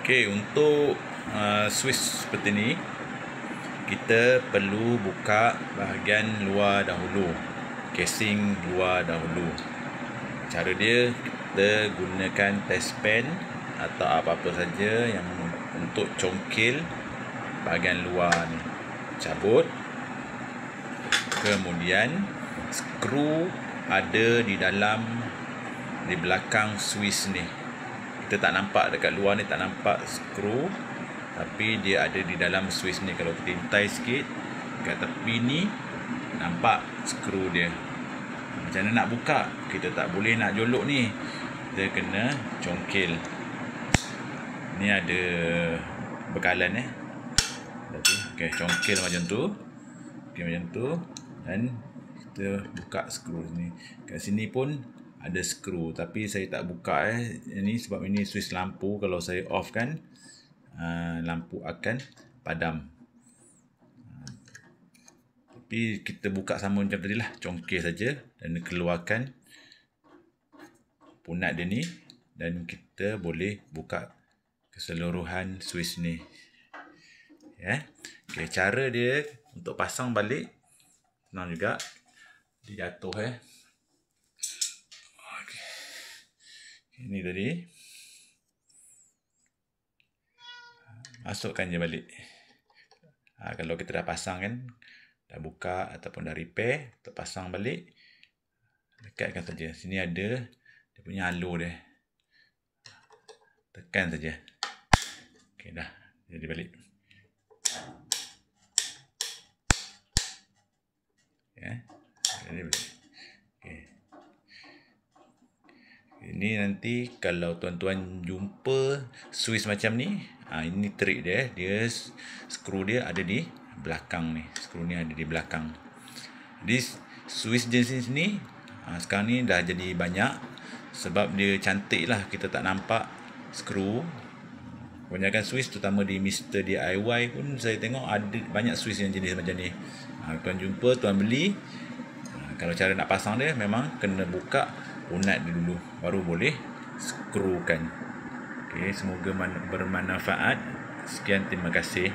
Okey, untuk Swiss seperti ni, kita perlu buka bahagian luar dahulu, casing luar dahulu. Cara dia, kita gunakan test pen atau apa-apa saja yang untuk congkil bahagian luar ni. Cabut. Kemudian skru ada di belakang Swiss ni. Kita tak nampak dekat luar ni, tak nampak skru, tapi dia ada di dalam Swiss ni. Kalau kita intai sikit kat tepi ni, nampak skru dia. Macam mana nak buka? Kita tak boleh nak jolok ni, kita kena congkil. Ni ada bekalan Okey, congkil macam tu. Okey, macam tu. Dan kita buka skru ni. Kat sini pun ada skru, tapi saya tak buka ini sebab ini Swiss lampu. Kalau saya off kan, lampu akan padam. Tapi kita buka sama macam tadi lah, congkil saja dan keluarkan punat dia ni, dan kita boleh buka keseluruhan Swiss ni. Okay, cara dia untuk pasang balik senang juga. Dia jatuh ini tadi, masukkan je balik. Kalau kita dah pasang kan, dah buka ataupun dah repair, kita pasang balik, dekatkan saja. Sini ada dia punya alur dia, tekan saja. Okey, dah jadi balik. Jadi balik. Okey. Ini nanti kalau tuan-tuan jumpa Swiss macam ni, ini trik dia. Dia skru dia ada di belakang ni. Skru ni ada di belakang. Jadi Swiss jenis ni sekarang ni dah jadi banyak sebab dia cantik lah. Kita tak nampak skru. Kebanyakan Swiss, terutama di Mr. DIY pun saya tengok ada banyak Swiss yang jenis macam ni. Tuan jumpa, tuan beli. Kalau cara nak pasang dia, memang kena buka punat dia dulu, baru boleh skrukan. Okey, semoga bermanfaat. Sekian, terima kasih.